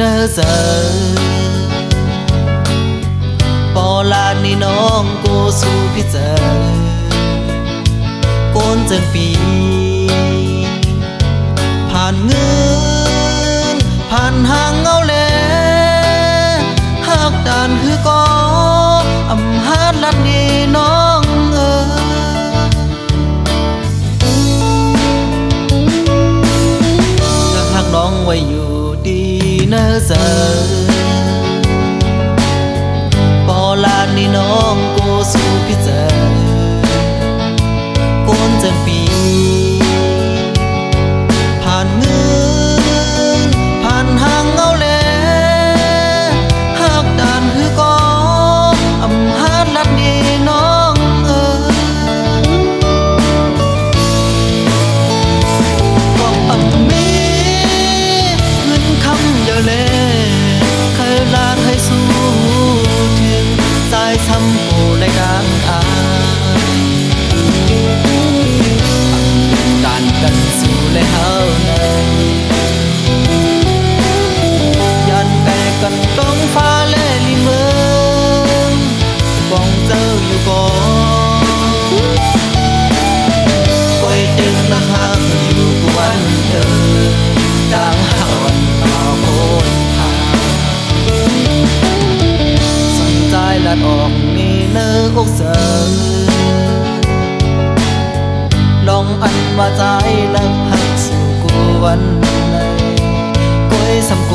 nơ giờ bỏ là niน้อง cô suพิเจอ côn dânปีผ่านเงินผ่านหางเงาแลหักด่านคือก็อำหาดลัดนี่น้องหักน้องไว้อยู่ดีเนอเจอปอลานี่น้อง cô suพิเจอ côn dânปีผ่านเงินผ่านหางเงาแลหักด่านคือก็อำหาดลัดนี่น้องก็อำมีเงินคำเยอะเลยเคยลาเคยสู้ถึงสายซ้ำโผล่ในดังอายการกันสู้เลยเฮาเลยยันแตกกันต้องฟ้าเล่ลิเมืองบ้องเจออยู่ก่อนก้อยจึงนะฮักอยู่กวนเธอดังหาวันต่อโคนหาสนใจลัดออกนี่เนื้ออกเสือลองอันว่าใจลักหักสู่กวนเลยก้อยสำโก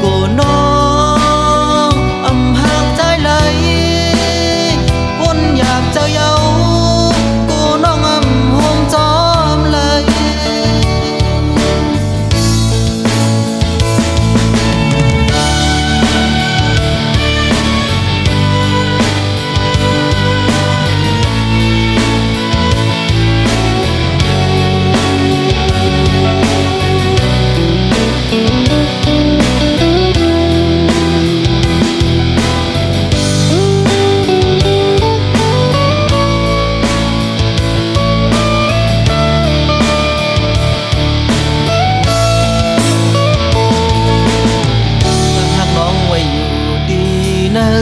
กูน้องอำหักใจเลยวนอยากเจ้าเย้ากูน้องอำห่มจอมเลย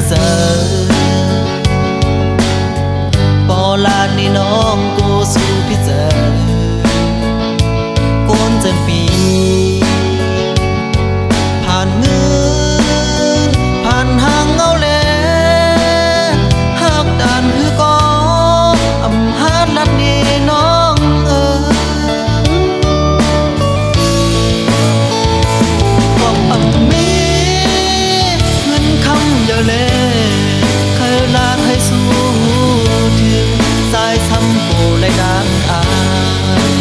เจอปอลานี่น้อง cô suพิเจอ côn dânปีผ่านเงินผ่านหางเงาแลหักด่านคือก็อำหาดลัดนี่น้องก็อำมีเงินคำเยอะเลยเคยลาเคยสู้ถึงสายซ้ำโผล่และดังอาย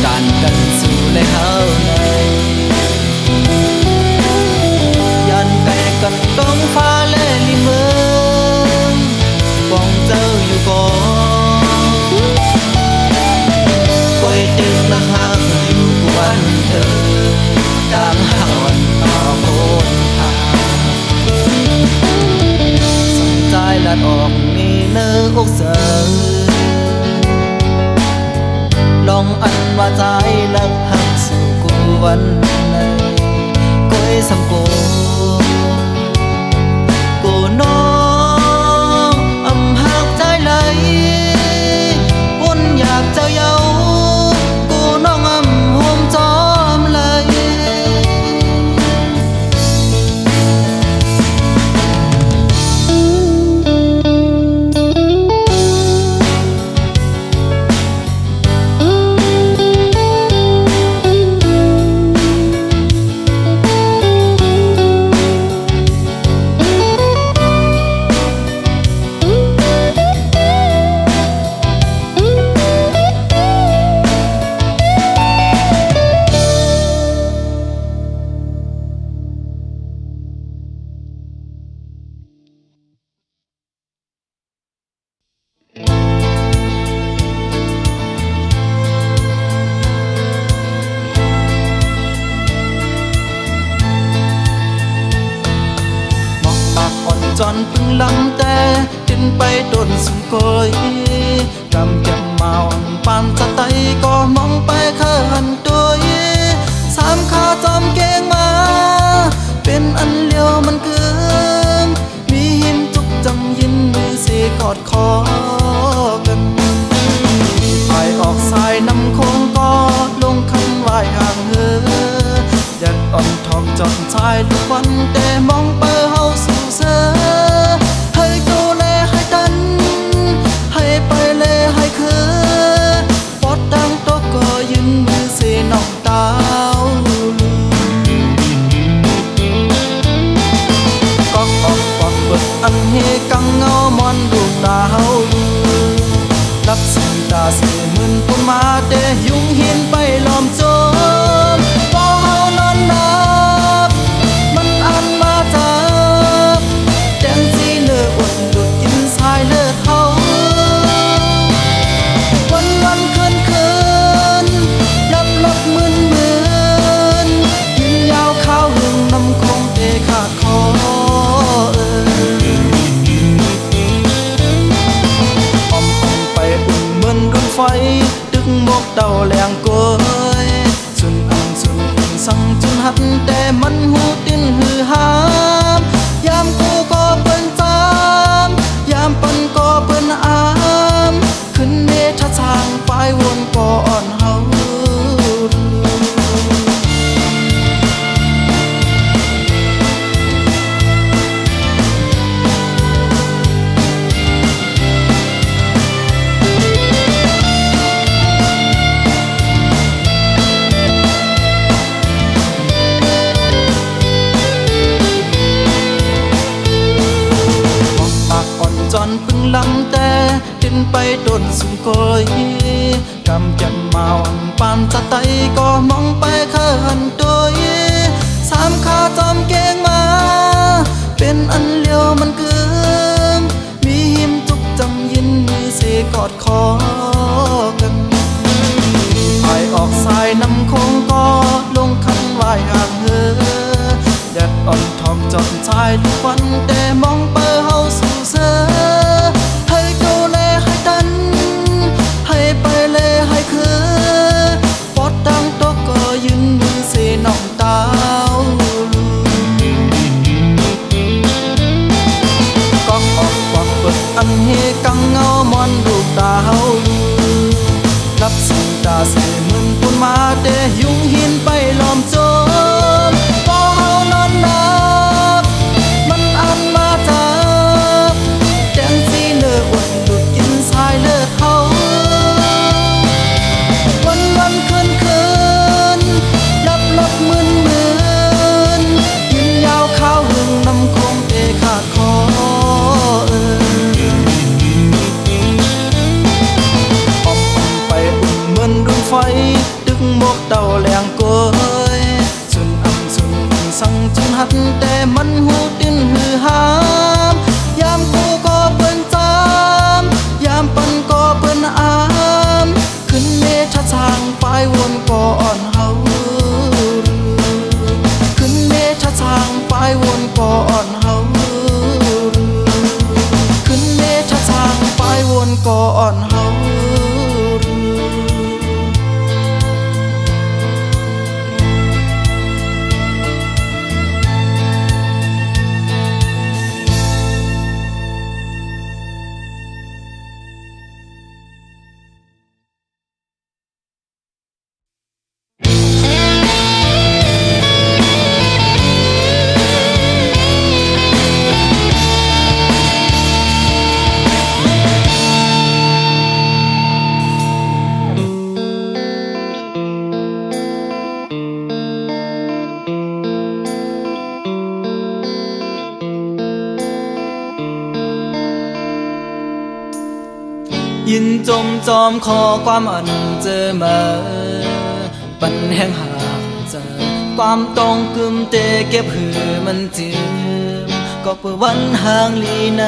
การกันสู้เลยเฮาเลยยันแตกกันต้องฟ้าเล่ลิเมืองบ้องเจออยู่ก่อนก้อยจึงนะฮักอยู่กวนเธอดังหาวันต่อโคนหาสนใจลัดออกนี่เนื้ออกเสือลองอันว่าใจลักหักสู่กวนเลยก้อยสำโกกูน้องอำหักใจเลยวนอยากเจ้าเย้ากูน้องอำห่มจอมเลยจอนพึ่งลำแต่ดินไปโดนสุงโกยกำเก็บเมาปานจะไตก็มองไปเค คอกันไปออกสายน้ำคงก็ลงคันไหวห่างเหืออยากอ่อนทองจอดชายทุกวันแต่มองเปเฮาสู่เสือให้ดูแลให้ดันให้ไปเลยให้คือปอดดังตกก็ยืนมือเสนองตาวก็ออกปอกเปิดอันเฮกังเงามอนดูตาเฮารับสิ่งตาเสียมึนปุ่นมาแต่ยุ่งหินไปล้อมโจมก็เฮานอนนับมันอันมาจับแดงสีเลืออดดูดกินสายเลือดเฮาวันคืนยับลบมึนยืนยาวข้าวหึงน้ำคงเตะขาดคอไฟดึกหมกเต่าแหลงกวยสุนอันสุนสั่งจุนหัดแต่มันหูติ้นหือหามยามกูก็เปิ้นจามยามปันก็เปิ้นอามขึ้นเมฆทางไปวนก่อนเฮาจอนพึ่งลำแต่ดินไปโดนสุงกอยกำจับมาวันปานจะไตก็มองไปเขินตัวสามขาจอมเก่งมาเป็นอันเลี้ยวมันเกิมมีหิมจุกจำยินมีเสกอดคอกันไปออกสายน้ำคงก็ลงคันไหวห่างเหือแดดอ่อนทองจอดชายทุกวันแต่มองเปเฮาสู่เสือให้ดูแลให้ดันให้ไปเลยให้คือปอดดังตกก็ยืนมือเสนองตาวก็ออกปอกเปิดอันเฮกังเงามอนดูตาเฮารับสิ่งตาเสมึนปุ่นมาแต่ยุ่งหินไปล้อมโจมก็เฮานอนนับมันอันมาจับแดงสีเลืออดดูดกินสายเลือดเฮาวันคืนยับลบมึนยืนยาวข้าวหึงน้ำคงเตะขาดคอไปอุ่นเหมือนดวงไฟดึกหมกเต่าแหลงกวยสุนอันสุนสั่งจุนหัดแต่มันหูติ้นหือหามยามกูก็เปิ้นจามยามปันก็เปิ้นอามขึ้นเมฆทางไปวนก่อนเฮาขึ้นเมฆทางไปวนก่อนเฮาขึ้นเมฆทางไปวนก่อนเฮายินจมจอมขอความอันเจอมาปันแห่งหากเจอความต้องกึมเตเก็บหือมันจืมก็เพื่อวันห่างลีใน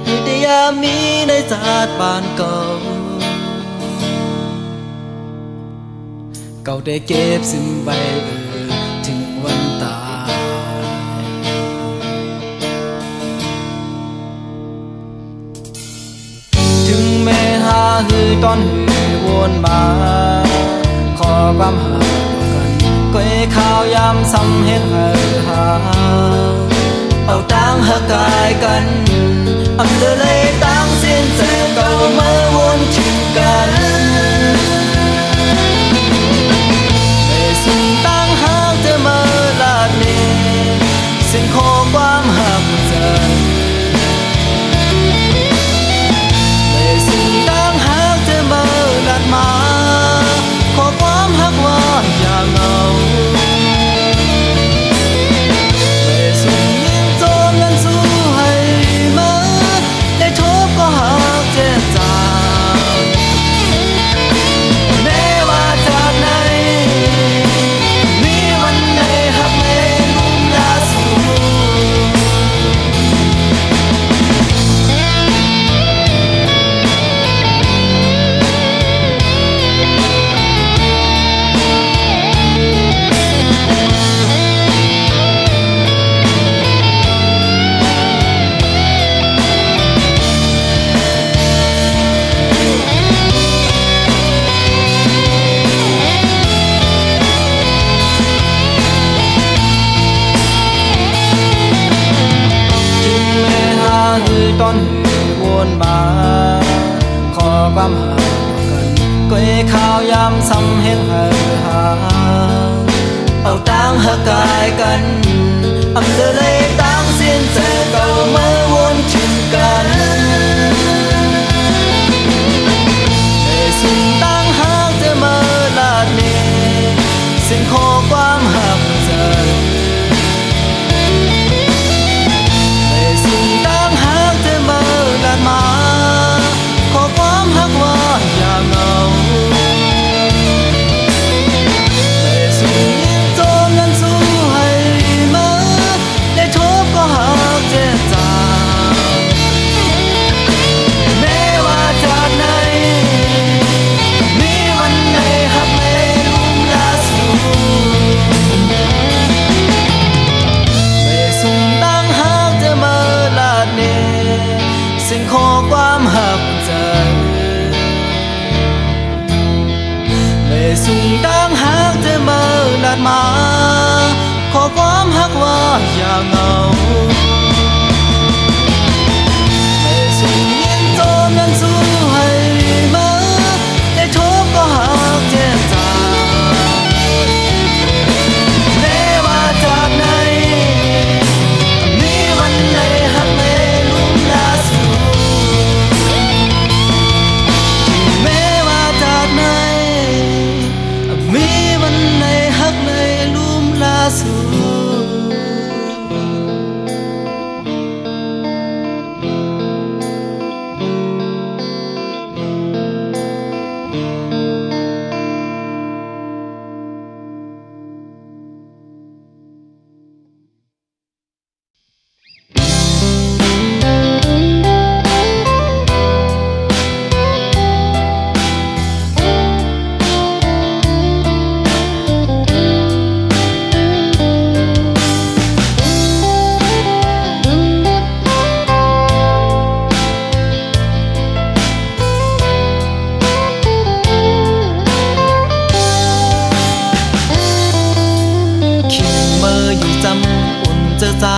ให้ได้ยามมีในจาดบ้านเก่าได้เก็บสิ้นใบถึงวันตายถึงแม้หาหือตอนหือวนมาขอความหากันก็ให้ข่าวยามซ้ำเห็นหาเอาต่างหักกายกันอำเดอเลยต่าง mới muốn chừng cả để sung tăng hát thế mơ là nề xin khô quam hầm giờ để sung tăng hát thế mơ là má khô quam hát hoa nhà ngầu để sung những tôm ngân du hay mơ để chốt có hát trên giàn mẹ và chặt này miวันnày hát mê cũng đã xuốngต้นวนมาขอความหากันก้อยข้าวยำซ้ำเห็นหาเอาตั้งหักกายกันอำเภอเลยตั้งสิ้นใจเก่าเมื่อวนถึงกันได้สุ่มตั้งหักจะเมื่อลาดเนสิ่งขอความหักใจมาขอความหักว่าอย่าเหงาแต่สุดยิ่งโจมนั้นสู้ให้มาได้ทบก็หักเจ็บจางแม้ว่าจากไหนมีวันไหนหักไม่ลุ่มลาสูแต่สุดตั้งหักจะมาลาดเนสิ่งขอความหักใจไม่สุ่งตั้งหักจะมาลาดมาขอความหักว่าอย่าเหงาไม่สุ่งยิ่งโจมนั้นสู้ให้มาได้ทบก็หักเจ็บจางแม้ว่าจากไหนมีวันไหนหักไม่ลุ่มลาสูมีวันไหนหักในลุ่มลาสูใจ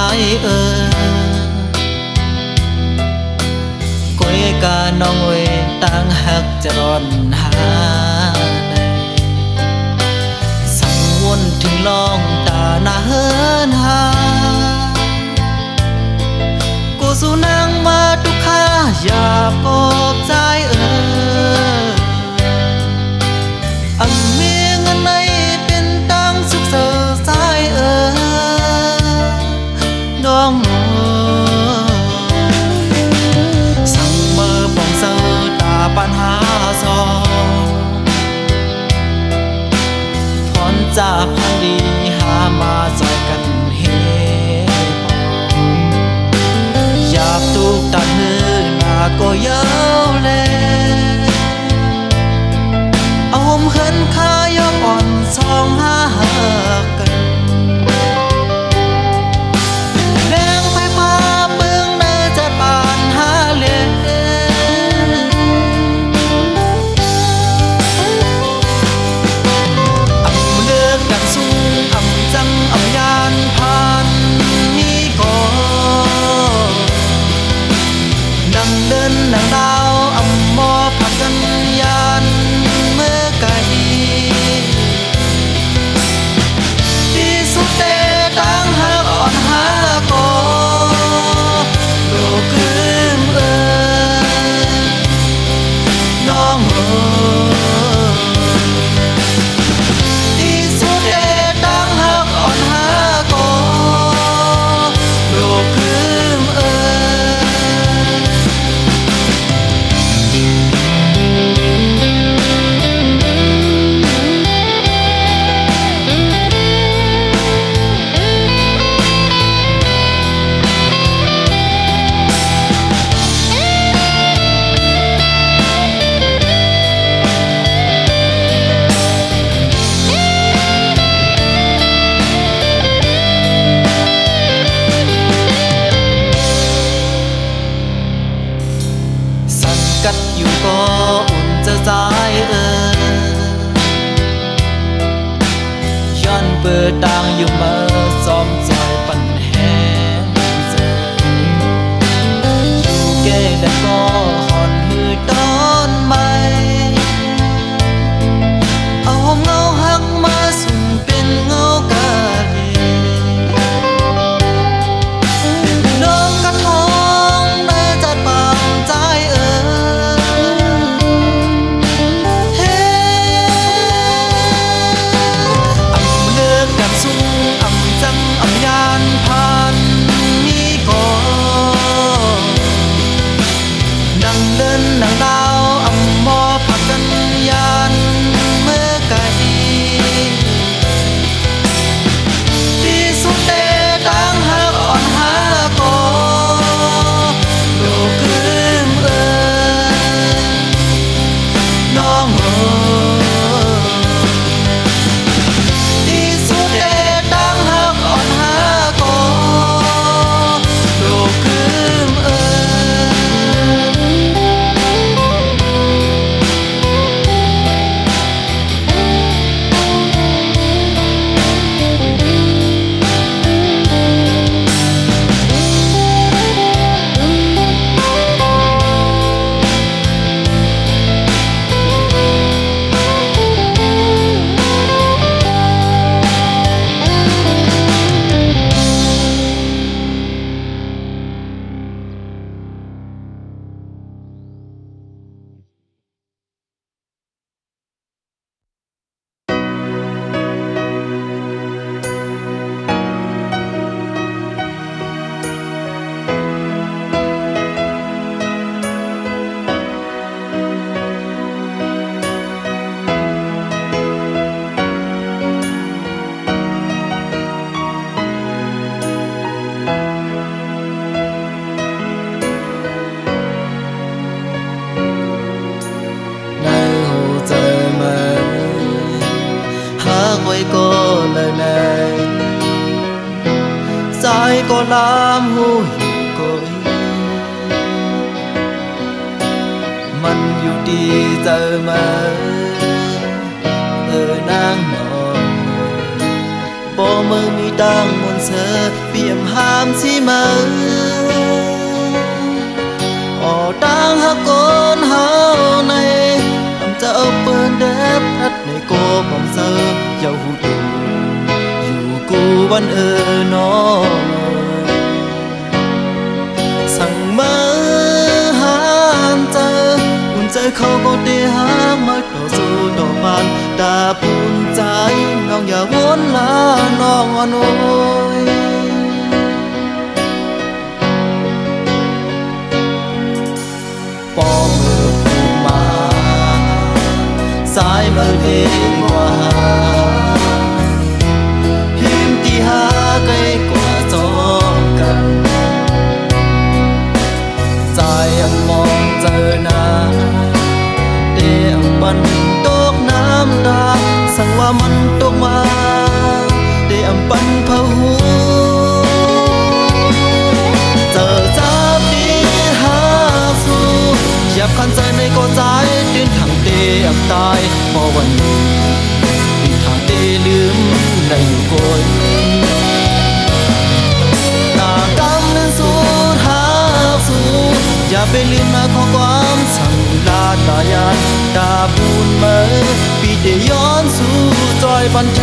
ก้อยกาน้องเวตั้งหักจะรอนหาในสังวนถึงลองตาหน้าเฮินหากูสู้นางมาทุกข้าอย่าปอบใจอันมีเงินในเป็นตั้งสุขเสือใจน้องสั่งเมื่อปองเสือตาปัญหาซองพรจะพันดีหามาจอยกันเฮอยากตุกตัดเฮือหน้าก็เยาวแลเอาหมเหินขายกอ่อนซองหากันนางดาวอำม bờ tang yêu mơ xóm dài bần hẹn giờ dù kê đã có hòn hư đón mây ông ngâu hắc má sùng bên ngâu cả đôi cắt hông nơi giặt bằng trái nàng đau ẩm mò phạt chân gian mơ cay đi suốt đê đang hát on hát có đồ cơm nó ngờ đi suốt đê đang hát on hát có đồ cơm có lời này sai có làm hôi cội mình yêu đi giờ mà nàng nong bỏ mơ mi đang muốn sơ viêm ham si mơ ở đang hát con hao này làm cho bên đẹp thắt này cô bóng sơ dầu tù dù cô vẫn ở nó sang mơ han tơ buồn chơi không có để hát mất đổ dù đổ bàn đã buồn trái nong nhà vốn là nó ngon ôi bỏ mơ mà sai mơ đi qua hiếm tí ha cây quả gió cần dài âm mong giờ na để âm bắn tốt nam ta sang qua mắn tốt mà để âm bắn phao hú giờ giáp đi ha su dẹp khăn dài này có trái tuyến thẳng tê âm tai mò vẫn vì thẳng tê lướm đầy côi ta cam lên suốt ha suอย่าไปลืมมาข้อความสั่งลาตายานตาบุญเมื่อปีเดย้อนสู่จอยบันแท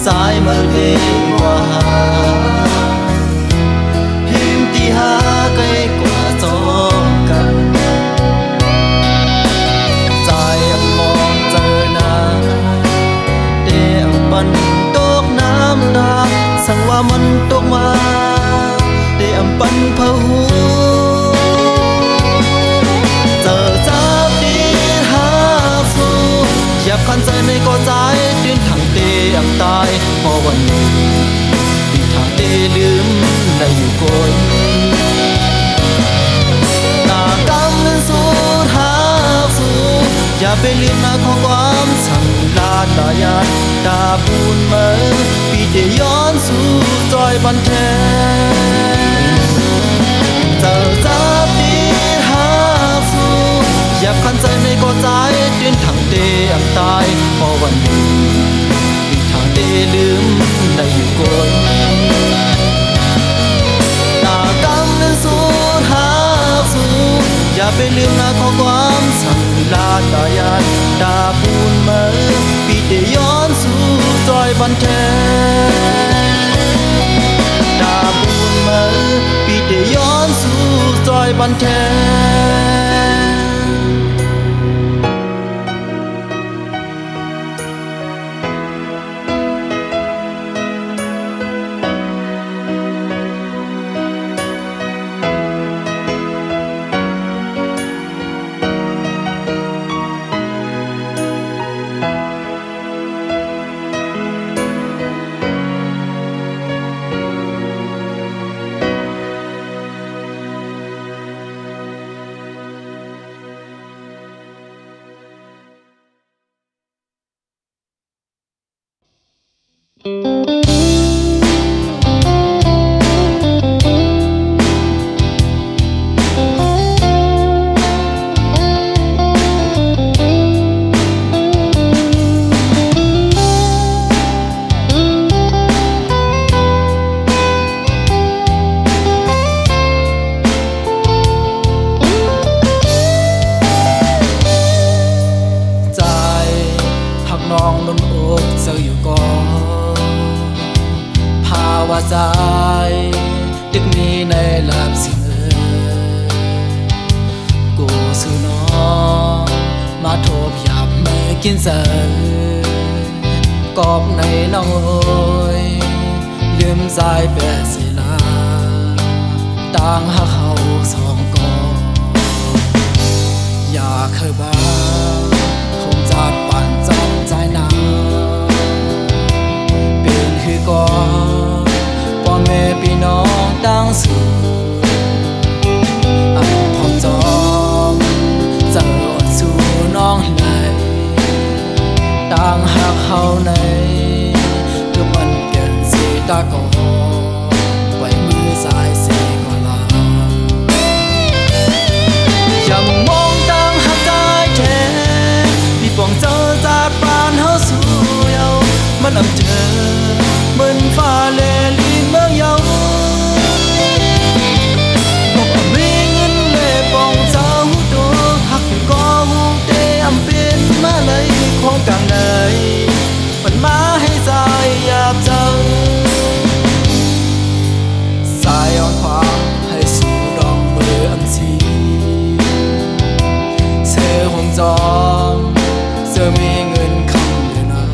sai mơ đi qua hiếm tí ha cây quả gió cần dài âm mong giờ na để âm bắn tốt nam ta sang qua mắn tốt mà để âm bắn phao hú giờ giáp đi ha su dẹp คันใจในก็ใจเดินทางเตอังตายพอวันหนึ่งปีทางเตลืมได้อยู่ก่อนหน้ากำเงินสูดหาสูอย่าไปลืมมาของความสั่งลาตายานตาปูนเมื่อปีเดย้อนสู่จอยบันแทเจ้าจะปีหาสูอย่าคันใจในก็ใจเดินทางเตอังตายพอวันหนึ่งปีทางเตลืมได้อยู่ก่อนหน้ากำเงินสูดหาสูอย่าไปลืมนะข้อความสั่งลาตายานตาปูนเมื่อปีเดย้อนสู่จอยบันแทตาปูนเมื่อปีเดย้อนสู่จอยบันแทใจดึกนี้ในลาบสิเอกูสู่น้องมาโทบหยาบไม่กินเสือกอบในน้องโอยลืมใจแปะศิลาต่างหักเขาสองกออย่าเคยบ้าคงจัดปั่นจ้องใจหนาเป็นคือก่อนแม่พี่น้องตั้งสู่อันพอจอมเจออดสู่น้องไหลต่างหักเขาในคือมันเกินสีตาก่อไว้มือสายเสกลาอย่ามองต่างหักใจแท้พี่ปองเจอจากปานเฮาสู่เยามันอับเจอเหมือนฟ้าเลลีเมืองเยาบอกว่ามีเงินเล่ปองเจ้าตัวหักก็หูเตอำเป็นมาเลยของกลางใดมันมาให้ใจหยาบเจ้าสายอ่อนความให้สู่ดองมืออันซีเสือห่วงจอมเสือมีเงินคำเดียวนั้น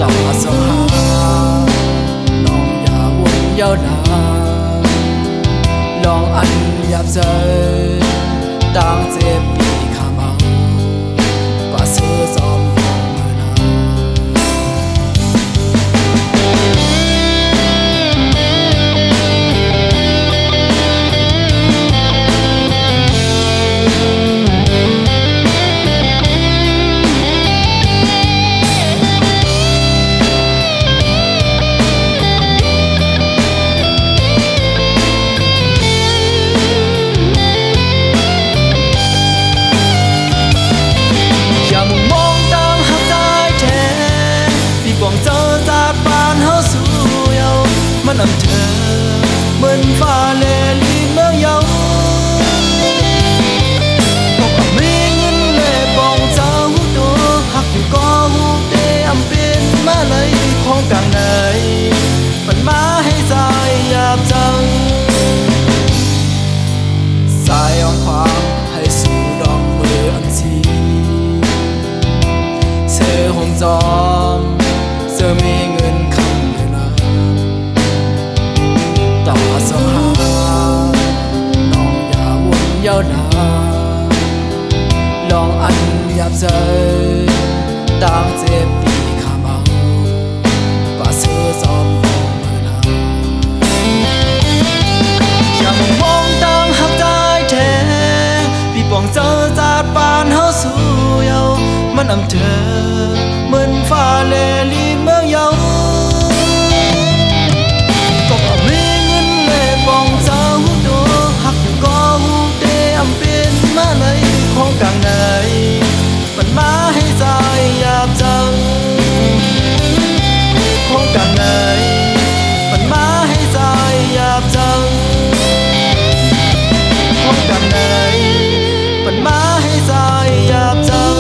ตาสองหา ลองอันยับเจอดังเจ็บปีขาเมาก็ซื้อซ้อมโงมือนายังมองดังหักใจแท้พี่ปองเจอจาดปานเฮาสู่เยามันอำเธอเหมือนฟ้าแลลีเมืองเยาก็มีเงินแลปองเจ้าดูหักก็หูเตอำเป็นมาเลยของกลางไหนมันมาให้ใจหยาบจังของกลางไหนมันมาให้ใจหยาบจังของกลางไหนมันมาให้ใจหยาบจัง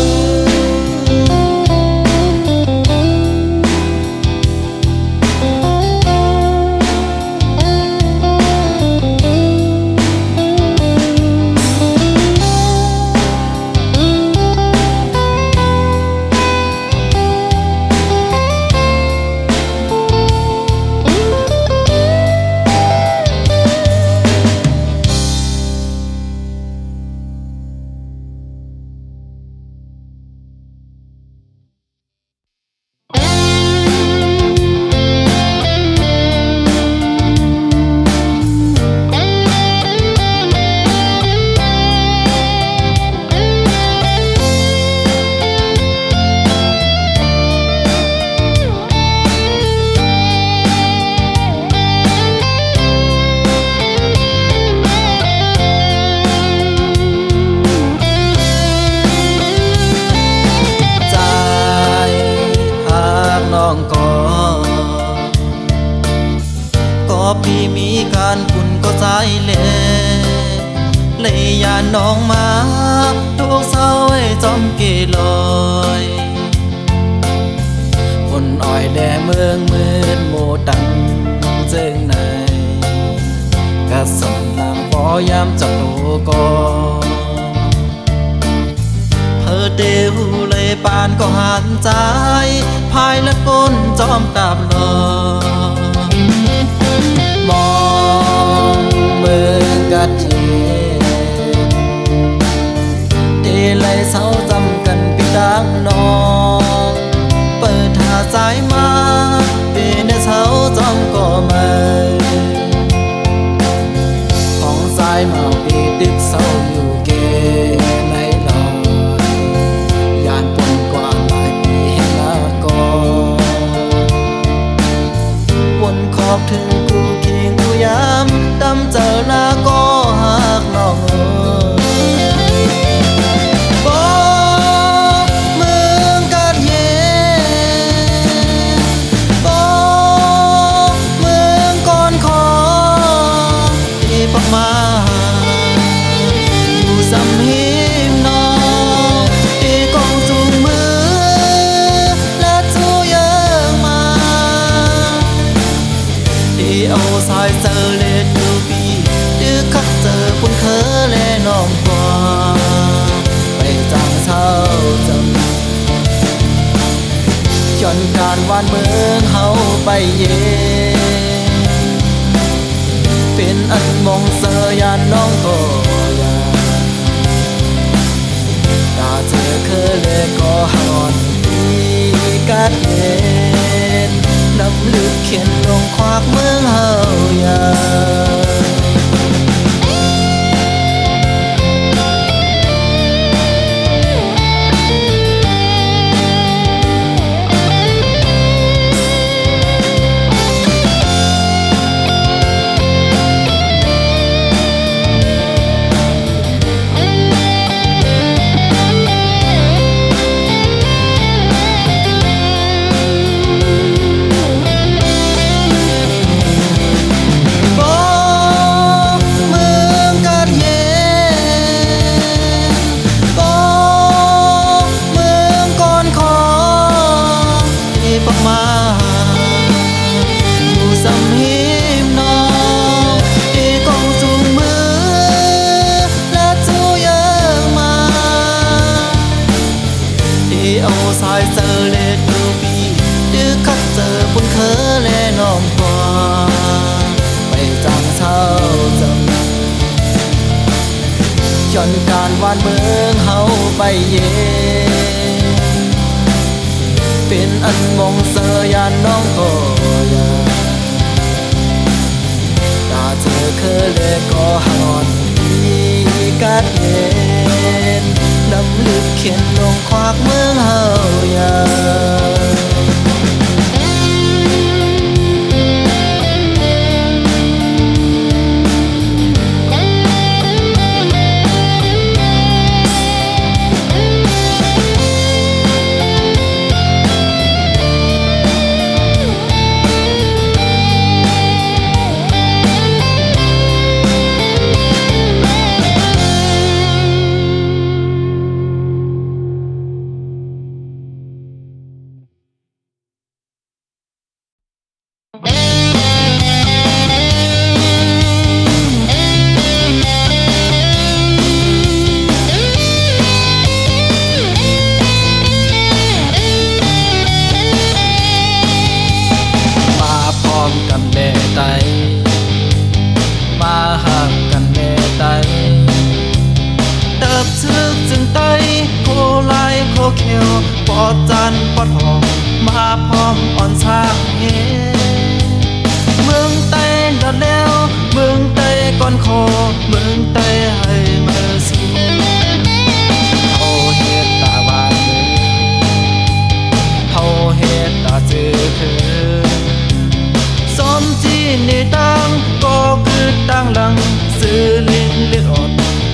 พี่มีการคุณก็ใจเลยยานน้องมาดวงเศร้าให้จอมเกลอยคนอ้อยแด่เมืองมืดโมดังเจิงในกะสำลังปอยามจับโลกอเพอเดวเลยปานก็หันใจภายและก้นจอมตาบลอยมองเมืองกะเทเดลัยเศร้าจำกันปีดังน้องเปิดหาสายมาเป็นเศร้าจอมก็ไม่ของสายเมาปีดึกเศร้าอยู่เกในลอยยานปนกว่าหลายปีเห็นละก่อวนขอบถึงยามดำเจอหน้าก็หักน้องบ่เมืองกาดเย็นบ่เมืองก่อนขอที่ปักมาอยู่สำหิมน้องที่กองจูงมือและจูยังมาที่เอาสายเจอเลดดูปีดื้อคักเจอคุณเคอและน้องกว่าไปจังเศร้าจำย้อนการวานเมืองเฮาไปเย็นเป็นอันมองเสยานน้องก็ยาตาเธอเคอเลก็หอนปีกัดเย็นน้ำลึกเขียนลงควักเมืองเฮายาสายเจอเลดดูปีดื้อคักเจอปุ่นเคอและน้องกว่าไปจังเศร้าจำย้ ก่อนการวานเมืองเฮาไปเย่เป็นอันมองเสยานน้องก็อยากตาเธอเคยเลยก็หอนที่กัดเย็นน้ำลึกเขียนลงควักเมืองเฮาอยากมาหักกันแน่ใจเติบซึกจึงไตโคลายโคเขียวปอดจันปอดหอมมาพร้อมอ่อนสร้างเฮเมืองไต้ดอดแล้วเมืองไต้ก่อนคอเมืองไต้ให้มาสู้เฮาเฮ็ดตาบานมือเฮาเฮ็ดตาจือคือสมจีในดังก็คือดังหลังซื้อลิ้นเลือดอด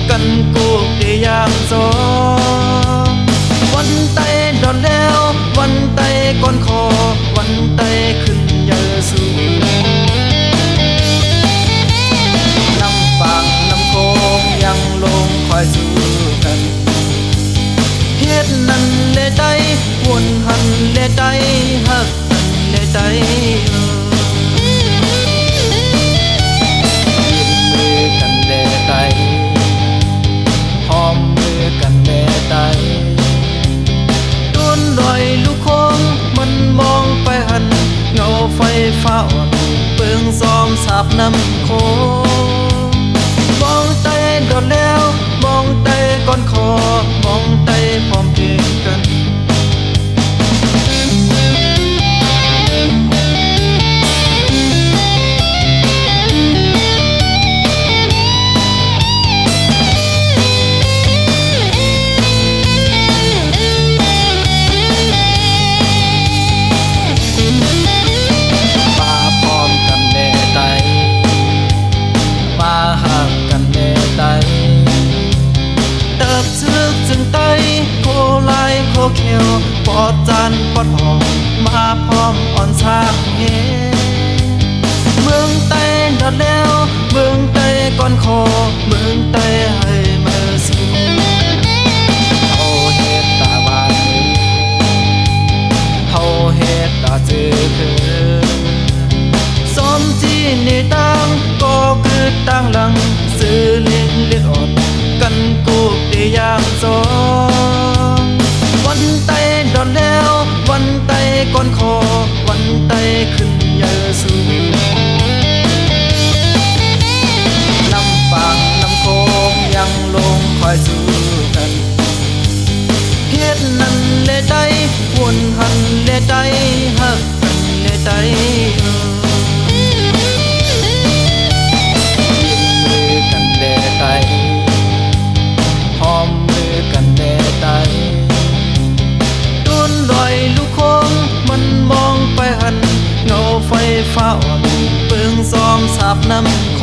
กันกูได้ยามสองวันไต้ดอนแล้ววันไต้ก่อนคอวันไต้ขึ้นเยอะสูน้ำฟังน้ำโคงยังลงคอยสู้กันเฮ็ดนั้นเลได้วนหันเลได้หักเลได้หอมมือกันแน่ใจต้นดอยลูกคงมันมองไปหันเงาไฟฟ้าอ่อนเปิงซ้อมสาบน้ำโคมองไต้ดอดแล้วมองไต้ก่อนคอมองไต้พร้อมเพรียงกันเขียวปอดจันปอดหอมมาพร้อมอ่อนสร้างเฮเมืองไต้ดอดแล้วเมืองไต้ก่อนคอเมืองไต้ให้มาสู้เฮาเฮ็ดตาบานมือเฮาเฮ็ดตาจือคือสมจีในดังก็คือดังหลังซื้อลิ้นเลือดอดกันกูได้ยามสองวันไต้ดอนแล้ววันไต้ก่อนคอวันไต้ขึ้นเยอะสูน้ำฟังน้ำโคงยังลงคอยสู้กันเฮ็ดนั้นเลได้วนหันเลได้หักกันเลได้มือกันเลได้หอมมือกันเลได้ดอยลูกคงมันมองไปหันเงาไฟฟ้าอ่อนเปิงซ้อมสาบน้ำโค